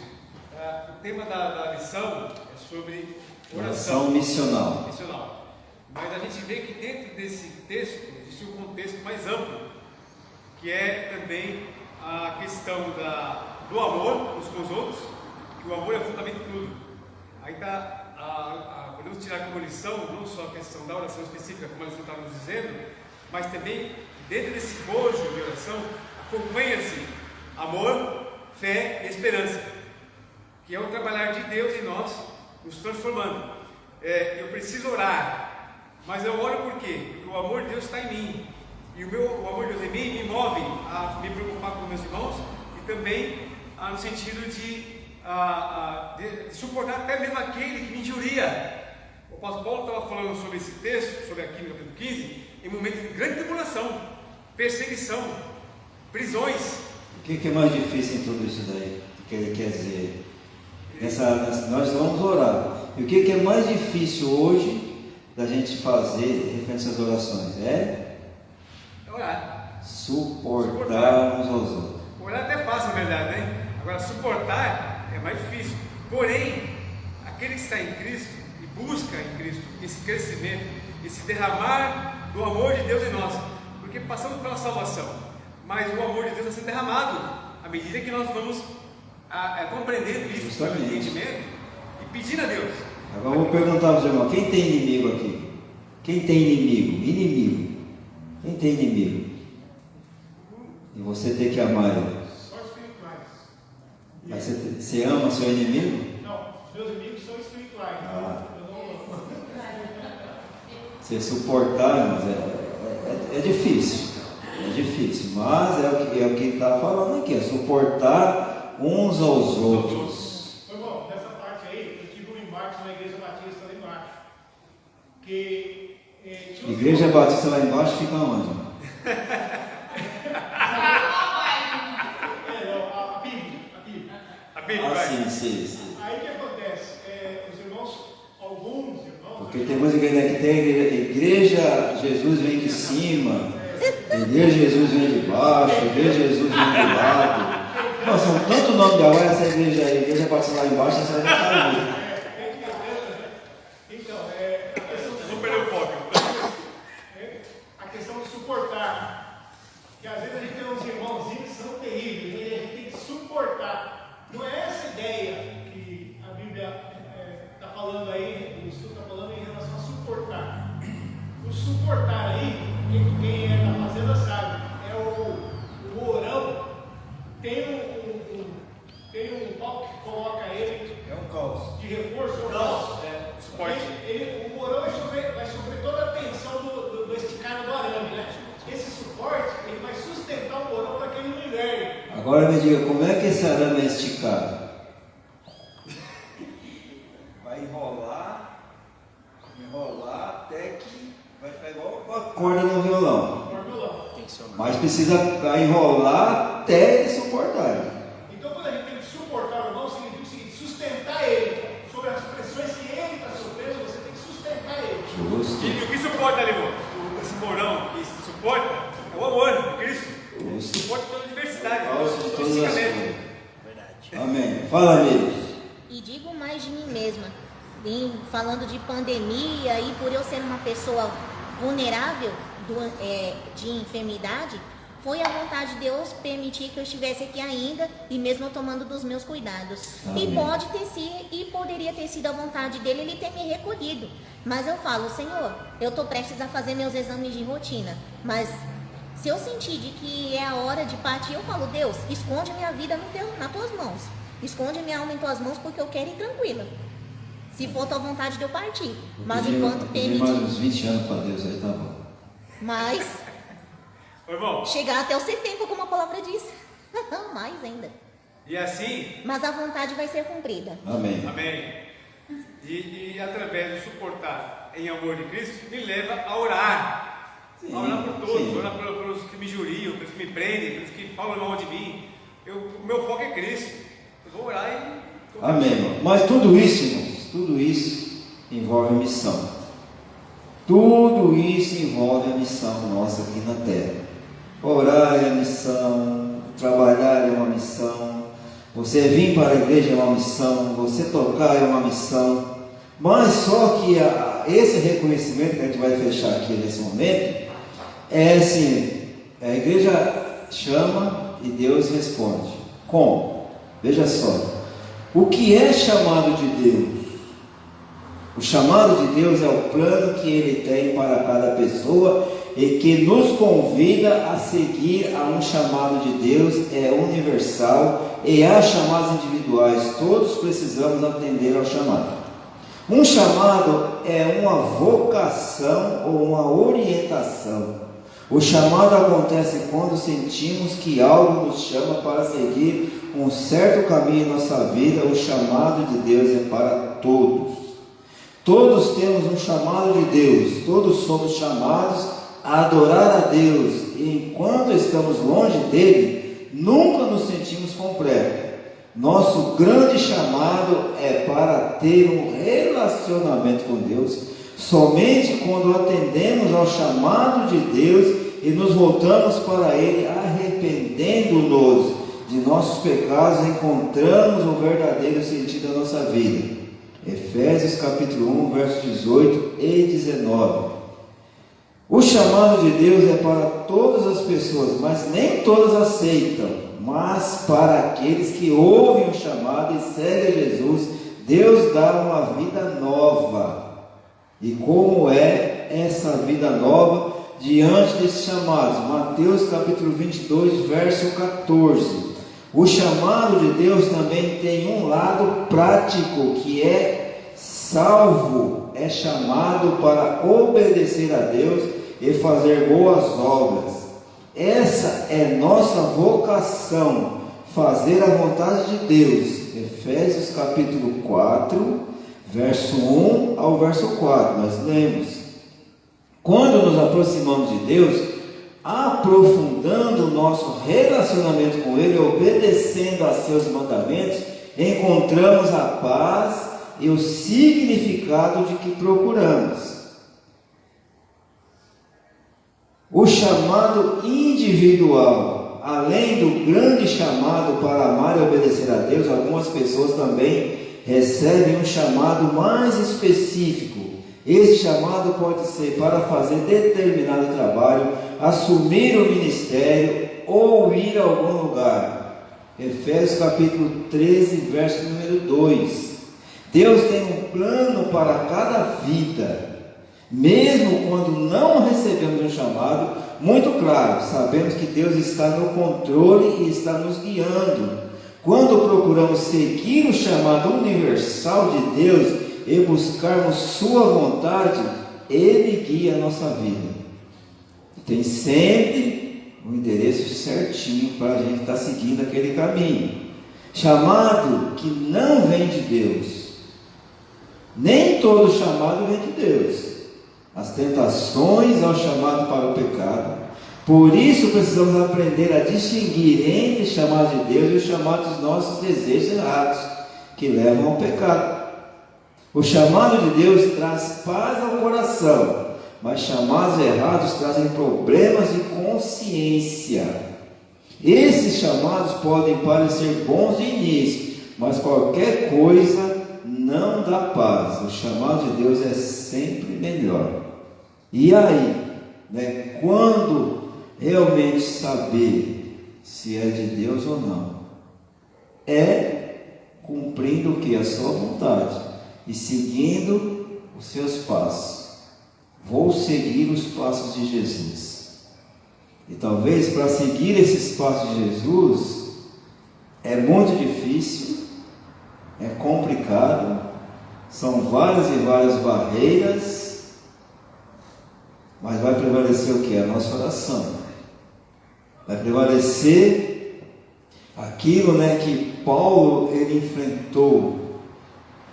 B: o tema da lição é sobre oração
A: missional.
B: Mas a gente vê que dentro desse texto existe um contexto mais amplo, que é também a questão do amor uns com os outros, que o amor é fundamento de tudo. Aí podemos tirar como lição não só a questão da oração específica, como a lição está nos dizendo, mas também dentro desse bojo de oração acompanha-se amor, fé e esperança, que é o trabalhar de Deus em nós, nos transformando. Eu preciso orar, mas eu oro por quê? Porque o amor de Deus está em mim, e o amor de Deus em mim me move a me preocupar com meus irmãos, e também no sentido de suportar até mesmo aquele que me injuria. O apóstolo Paulo estava falando sobre esse texto, sobre aqui no capítulo 15, em momentos de grande tribulação, perseguição, prisões.
A: O que é mais difícil em tudo isso daí? O que ele quer dizer? Nós vamos orar. E o que é mais difícil hoje da gente fazer referente às orações? É
B: Orar.
A: Suportar uns aos outros.
B: Orar até é fácil, na verdade, né? Agora, suportar é mais difícil. Porém, aquele que está em Cristo e busca em Cristo esse crescimento, esse derramar do amor de Deus em nós, porque passamos pela salvação, mas o amor de Deus está sendo derramado à medida que nós vamos compreendendo isso, com entendimento e pedindo a Deus.
A: Agora eu vou perguntar para os irmãos: quem tem inimigo aqui? Quem tem inimigo? Inimigo. Quem tem inimigo? E você tem que amar ele.
D: Só espirituais.
A: Mas você ama seu inimigo?
D: Não, os meus inimigos são espirituais.
A: Ah.
D: Eu não amo.
A: Você suportar, mas é difícil. É difícil, mas é o que está falando aqui, é suportar uns aos outros.
D: Foi bom, nessa parte aí, eu tive um embate na Igreja Batista lá embaixo. Que,
A: Igreja Batista lá embaixo fica onde?
B: A Bíblia vai.
A: Sim.
D: Aí o que acontece? Os irmãos, alguns irmãos.
A: Porque tem muita igreja que tem igreja Jesus vem de cima, igreja Jesus vem de baixo, igreja Jesus vem do lado. Nossa, são tanto nome de agora essa igreja aí, igreja Batista lá embaixo, essa vai ficar.
D: Então,
B: Vamos perder o foco.
D: a questão de suportar. Que às vezes a gente tem uns irmãozinhos que são terríveis, e a gente tem que suportar. Não é essa ideia que a Bíblia está falando aí, o estudo está falando em relação a suportar. O suportar aí, quem é da fazenda sabe, é o orão, tem um pau que coloca ele de reforço,
B: Suporte.
D: o morão vai sofrer toda a tensão do esticar do arame, né? Esse suporte, ele vai sustentar o morão para que ele não inverne.
A: Agora me diga, como é que esse arame é esticado? Vai enrolar até que vai ficar igual a corda no violão. Mas precisa enrolar até ele suportar.
D: Então, quando a gente tem que suportar o irmão, significa o seguinte: sustentar ele sobre as pressões que ele está sofrendo, você tem que sustentar ele.
A: Justo.
B: E o que suporta ali, irmão? Esse morão que suporta é o amor de Cristo.
A: Justo.
B: Suporta toda a diversidade.
A: Causa de todas as
B: Fisicamente.
A: coisas. Amém. Fala, amigos.
C: E digo mais de mim mesma, falando de pandemia e por eu ser uma pessoa vulnerável de enfermidade, foi a vontade de Deus permitir que eu estivesse aqui ainda, e mesmo eu tomando dos meus cuidados.
A: Amém.
C: E poderia ter sido a vontade dele ele ter me recolhido. Mas eu falo, Senhor, eu estou prestes a fazer meus exames de rotina, mas se eu sentir de que é a hora de partir, eu falo, Deus, esconde minha vida nas tuas mãos. Esconde minha alma em tuas mãos, porque eu quero ir tranquila. Se for tua vontade de eu partir. Mas enquanto
A: permitir.
C: permitir.
A: Mais uns 20 anos para Deus aí, tá bom.
C: Mas
B: Ô, irmão,
C: chegar até o 70, como a palavra diz. Mais ainda.
B: e assim,
C: Mas a vontade vai ser cumprida.
A: Amém.
B: amém. E através de suportar em amor de Cristo, me leva a orar.
A: Sim,
B: A orar por todos,
A: sim.
B: orar pelos que me juriam, pelos que me prendem, pelos que falam mal de mim. O meu foco é Cristo. Eu vou orar e.
A: Amém, irmão. Mas tudo isso, irmãos, tudo isso envolve missão. Tudo isso envolve a missão nossa aqui na terra. Orar é a missão, trabalhar é uma missão, você vir para a igreja é uma missão, você tocar é uma missão. Mas só que esse reconhecimento que a gente vai fechar aqui nesse momento é assim: a igreja chama e Deus responde. Como? Veja só. O que é chamado de Deus? O chamado de Deus é o plano que Ele tem para cada pessoa e que nos convida a seguir a um chamado de Deus, é universal, e há chamados individuais. Todos precisamos atender ao chamado. Um chamado é uma vocação ou uma orientação. O chamado acontece quando sentimos que algo nos chama para seguir um certo caminho em nossa vida. O chamado de Deus é para todos. Todos temos um chamado de Deus. Todos somos chamados a adorar a Deus. E enquanto estamos longe dele, nunca nos sentimos completos. Nosso grande chamado é para ter um relacionamento com Deus. Somente quando atendemos ao chamado de Deus e nos voltamos para Ele, arrependendo-nos de nossos pecados, encontramos o verdadeiro sentido da nossa vida. Efésios capítulo 1, versos 18 e 19. O chamado de Deus é para todas as pessoas, mas nem todas aceitam. Mas para aqueles que ouvem o chamado e seguem a Jesus, Deus dá uma vida nova. E como é essa vida nova diante desses chamados? Mateus capítulo 22, verso 14. O chamado de Deus também tem um lado prático, que é salvo, é chamado para obedecer a Deus e fazer boas obras. Essa é nossa vocação, fazer a vontade de Deus. Efésios capítulo 4, verso 1 ao verso 4, nós lemos: quando nos aproximamos de Deus, aprofundando o nosso relacionamento com Ele, obedecendo a seus mandamentos, encontramos a paz e o significado de que procuramos. O chamado individual, além do grande chamado para amar e obedecer a Deus, algumas pessoas também recebem um chamado mais específico. Esse chamado pode ser para fazer determinado trabalho, assumir o ministério ou ir a algum lugar. Efésios capítulo 13, verso número 2. Deus tem um plano para cada vida. Mesmo quando não recebemos um chamado, muito claro, sabemos que Deus está no controle e está nos guiando. Quando procuramos seguir o chamado universal de Deus e buscarmos sua vontade, Ele guia a nossa vida. Tem sempre um endereço certinho para a gente estar seguindo aquele caminho. Chamado que não vem de Deus. Nem todo chamado vem de Deus. As tentações ao chamado para o pecado. Por isso precisamos aprender a distinguir entre o chamado de Deus e o chamado dos nossos desejos errados, que levam ao pecado. O chamado de Deus traz paz ao coração, mas chamados errados trazem problemas de consciência. Esses chamados podem parecer bons de início, mas qualquer coisa não dá paz. O chamado de Deus é sempre melhor. E aí, quando realmente saber se é de Deus ou não é cumprindo o que? A sua vontade e seguindo os seus passos. Vou seguir os passos de Jesus. E talvez para seguir esses passos de Jesus é muito difícil, é complicado, são várias e várias barreiras, mas vai prevalecer o que? A nossa oração. Vai prevalecer aquilo, que Paulo ele enfrentou,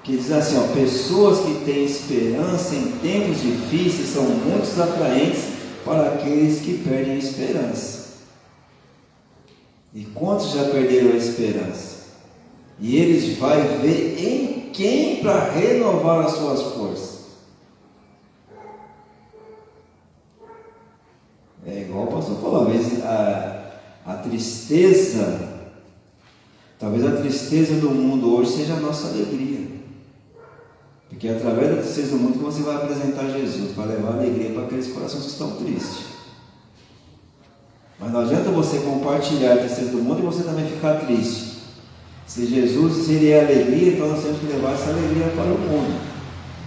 A: que diz assim, pessoas que têm esperança em tempos difíceis são muito atraentes para aqueles que perdem a esperança. E quantos já perderam a esperança? E eles vão ver em quem para renovar as suas forças. É igual o pastor falou, às vezes a tristeza, talvez a tristeza do mundo hoje seja a nossa alegria. Porque é através da tristeza do mundo que você vai apresentar Jesus, para levar alegria para aqueles corações que estão tristes. Mas não adianta você compartilhar a tristeza do mundo e você também ficar triste. Se Jesus seria alegria, então nós temos que levar essa alegria para o mundo.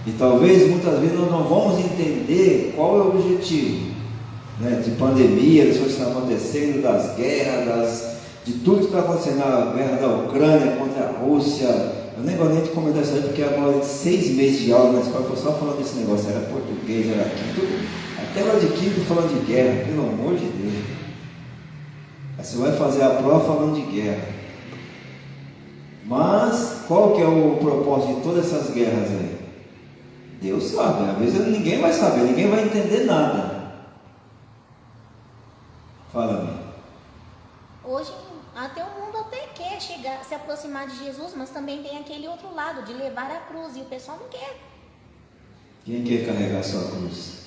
A: E talvez muitas vezes nós não vamos entender qual é o objetivo, de pandemia, das coisas que estão acontecendo, das guerras, de tudo que está acontecendo, a guerra da Ucrânia contra a Rússia. Eu nem gosto nem de comentar isso aí, porque agora 6 meses de aula na escola foi só falando desse negócio, era português, era quinto, até lá de quinto falando de guerra, pelo amor de Deus. Aí você vai fazer a prova falando de guerra. Mas qual que é o propósito de todas essas guerras aí? Deus sabe, às vezes ninguém vai saber, ninguém vai entender nada. Fala-me.
C: Hoje, até o mundo até quer chegar, se aproximar de Jesus, mas também tem aquele outro lado, de levar a cruz, e o pessoal não quer.
A: Quem quer carregar sua cruz?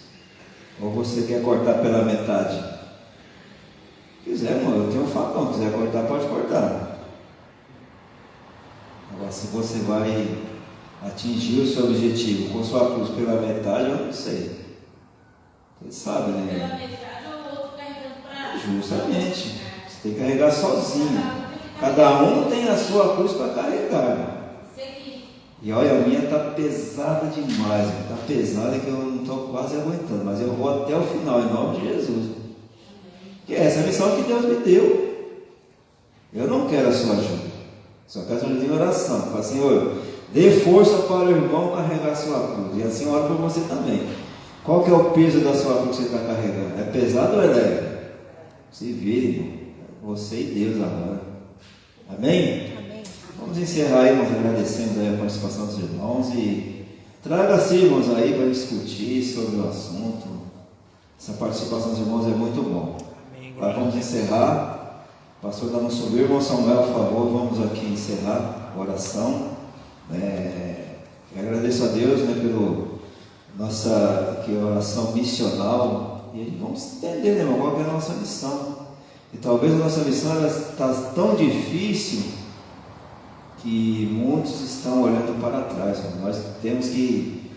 A: Ou você quer cortar pela metade? Se quiser, eu tenho um facão, se quiser cortar, pode cortar. Agora, se você vai atingir o seu objetivo com sua cruz pela metade, eu não sei. Você sabe, né?
E: Pela metade ou o outro carregando para...
A: Justamente. Você tem que carregar sozinho. Cada um tem a sua cruz para carregar. E olha, a minha está pesada demais. Está pesada que eu não estou quase aguentando. Mas eu vou até o final, em nome de Jesus. Que essa é a missão que Deus me deu. Eu não quero a sua ajuda. Só quero a sua ajuda em oração. Fala, Senhor, dê força para o irmão carregar a sua cruz. E assim ora por você também. Qual que é o peso da sua cruz que você está carregando? É pesado ou é leve? Se vire, irmão. Você e Deus agora. Amém?
C: Amém.
A: Vamos encerrar aí, nós agradecemos aí a participação dos irmãos e traga-se, irmãos, aí para discutir sobre o assunto. Essa participação dos irmãos é muito bom. Agora vamos encerrar. O pastor está nos subindo. Irmão Samuel, por favor, vamos aqui encerrar a oração. Eu agradeço a Deus, pelo nossa aqui, oração missional. E vamos entender, irmão, qual é a nossa missão. E talvez a nossa missão está tão difícil que muitos estão olhando para trás. Nós temos que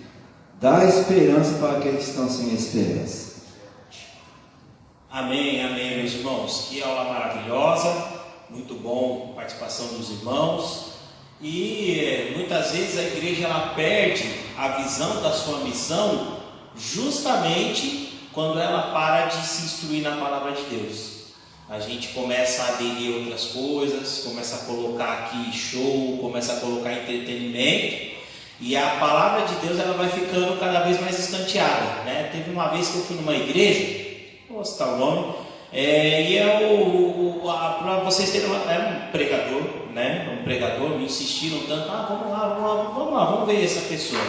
A: dar esperança para aqueles que estão sem esperança.
F: Amém, amém, meus irmãos. Que aula maravilhosa, muito bom a participação dos irmãos. E muitas vezes a igreja ela perde a visão da sua missão justamente quando ela para de se instruir na palavra de Deus. A gente começa a aderir a outras coisas, começa a colocar aqui show, começa a colocar entretenimento, e a palavra de Deus ela vai ficando cada vez mais escanteada, Teve uma vez que eu fui numa igreja, não vou citar o nome, e para vocês terem era um pregador, um pregador, me insistiram tanto, vamos lá, vamos ver essa pessoa.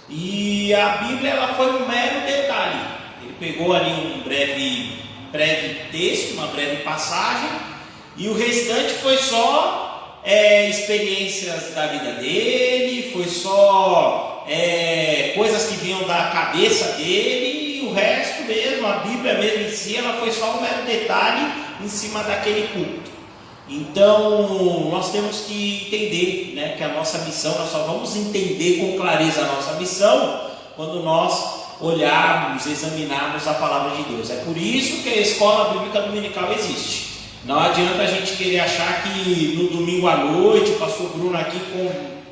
F: E a Bíblia ela foi um mero detalhe. Ele pegou ali um breve texto, uma breve passagem, e o restante foi só experiências da vida dele, foi só coisas que vinham da cabeça dele, e o resto mesmo, a Bíblia mesmo em si, ela foi só um mero detalhe em cima daquele culto. Então nós temos que entender que a nossa missão, nós só vamos entender com clareza a nossa missão quando nós olharmos, examinarmos a palavra de Deus. É por isso que a escola bíblica dominical existe. Não adianta a gente querer achar que no domingo à noite o pastor Bruno aqui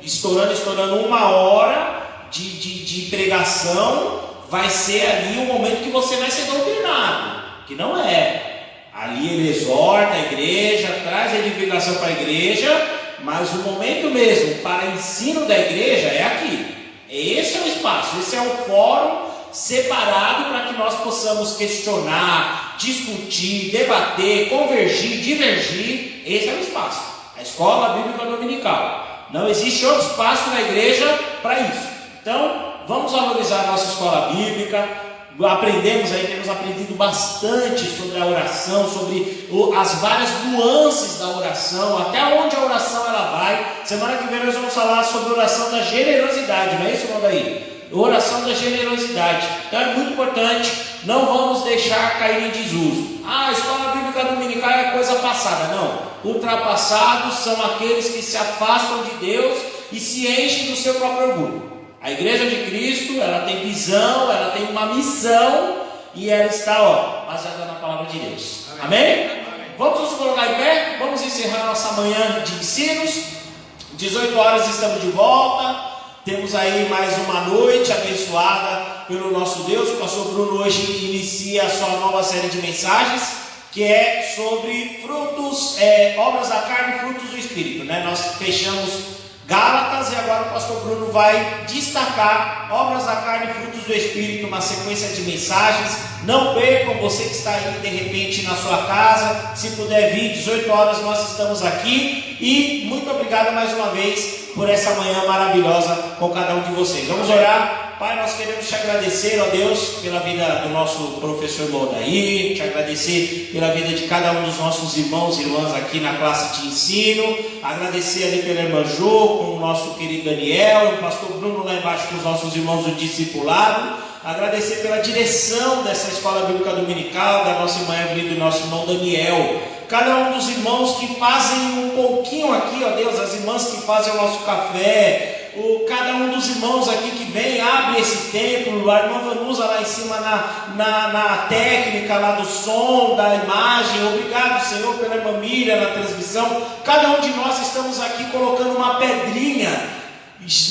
F: estourando 1 hora de pregação vai ser ali o momento que você vai ser doutrinado, que não é. Ali ele exorta a igreja, traz a edificação para a igreja, mas o momento mesmo para ensino da igreja é aqui. Esse é o espaço, esse é o fórum separado para que nós possamos questionar, discutir, debater, convergir, divergir. Esse é o espaço, a escola bíblica dominical. Não existe outro espaço na igreja para isso. Então, vamos valorizar a nossa escola bíblica. Temos aprendido bastante sobre a oração, sobre as várias nuances da oração, até onde a oração ela vai. Semana que vem nós vamos falar sobre a oração da generosidade, não é isso, Mandaí? Oração da generosidade. Então é muito importante, não vamos deixar cair em desuso. A escola bíblica dominical é coisa passada. Não, ultrapassados são aqueles que se afastam de Deus e se enchem do seu próprio orgulho. A igreja de Cristo, ela tem visão, ela tem uma missão e ela está baseada na palavra de Deus. Amém? Vamos nos colocar em pé, vamos encerrar nossa manhã de ensinos. 18 horas estamos de volta. Temos aí mais uma noite abençoada pelo nosso Deus. O pastor Bruno hoje inicia a sua nova série de mensagens, que é sobre frutos, obras da carne e frutos do Espírito, né? Nós fechamos Gálatas e agora o pastor Bruno vai destacar obras da carne e frutos do Espírito, uma sequência de mensagens. Não percam, você que está aí de repente na sua casa, se puder vir, 18 horas nós estamos aqui. E muito obrigado mais uma vez por essa manhã maravilhosa com cada um de vocês. Vamos orar. Pai, nós queremos te agradecer, ó Deus, pela vida do nosso professor Moldaí, te agradecer pela vida de cada um dos nossos irmãos e irmãs aqui na classe de ensino, agradecer ali pela irmã Jo, com o nosso querido Daniel, o pastor Bruno lá embaixo com os nossos irmãos do discipulado, agradecer pela direção dessa escola bíblica dominical, da nossa irmã Evelyn e do nosso irmão Daniel, cada um dos irmãos que fazem um pouquinho aqui, ó Deus, as irmãs que fazem o nosso café, cada um dos irmãos aqui que vem, abre esse templo, a irmã Vanusa lá em cima na técnica lá do som, da imagem, obrigado Senhor pela irmã Miriam na transmissão, cada um de nós estamos aqui colocando uma pedrinha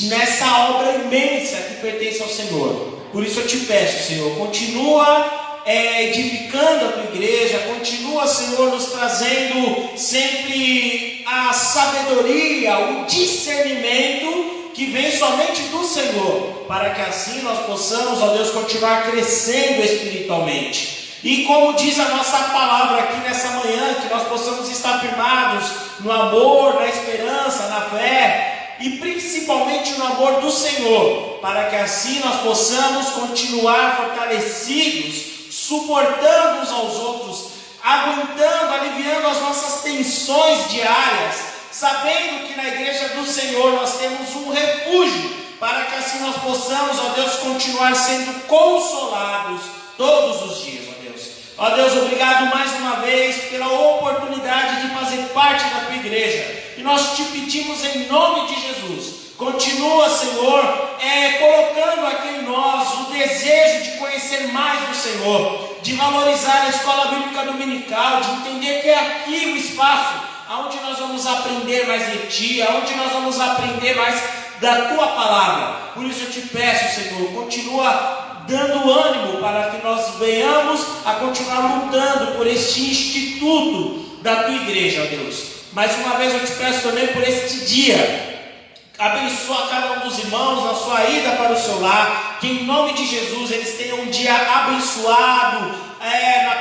F: nessa obra imensa que pertence ao Senhor. Por isso eu te peço, Senhor, continua edificando a tua igreja, continua, Senhor, nos trazendo sempre a sabedoria, o discernimento que vem somente do Senhor, para que assim nós possamos, ó Deus, continuar crescendo espiritualmente. E como diz a nossa palavra aqui nessa manhã, que nós possamos estar firmados no amor, na esperança, na fé, e principalmente no amor do Senhor, para que assim nós possamos continuar fortalecidos, suportando uns aos outros, aguentando, aliviando as nossas tensões diárias, sabendo que na igreja do Senhor nós temos um refúgio, para que assim nós possamos, ó Deus, continuar sendo consolados todos os dias, ó Deus. Ó Deus, obrigado mais uma vez pela oportunidade de fazer parte da tua igreja, e nós te pedimos em nome de Jesus, continua, Senhor, colocando aqui em nós o desejo de conhecer mais do Senhor, de valorizar a escola bíblica dominical, de entender que é aqui o espaço aonde nós vamos aprender mais de Ti, aonde nós vamos aprender mais da Tua palavra. Por isso eu te peço, Senhor, continua dando ânimo para que nós venhamos a continuar lutando por este instituto da Tua igreja, ó Deus. Mais uma vez eu te peço também por este dia, abençoa cada um dos irmãos na sua ida para o seu lar, que em nome de Jesus eles tenham um dia abençoado,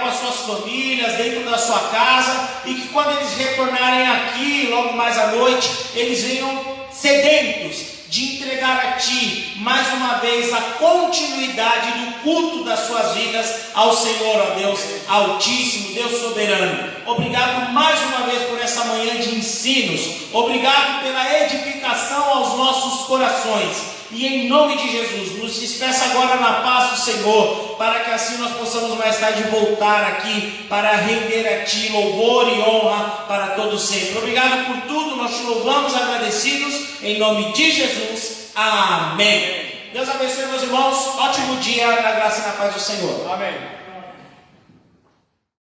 F: com as suas famílias, dentro da sua casa, e que quando eles retornarem aqui, logo mais à noite, eles venham sedentos de entregar a Ti, mais uma vez, a continuidade do culto das suas vidas ao Senhor, ó Deus Altíssimo, Deus Soberano. Obrigado mais uma vez por essa manhã de ensinos, obrigado pela edificação aos nossos corações. E em nome de Jesus, nos despeça agora na paz do Senhor, para que assim nós possamos mais tarde voltar aqui para render a Ti louvor e honra para todos sempre. Obrigado por tudo, nós te louvamos agradecidos, em nome de Jesus. Amém. Deus abençoe, meus irmãos. Ótimo dia, na graça e na paz do Senhor.
B: Amém.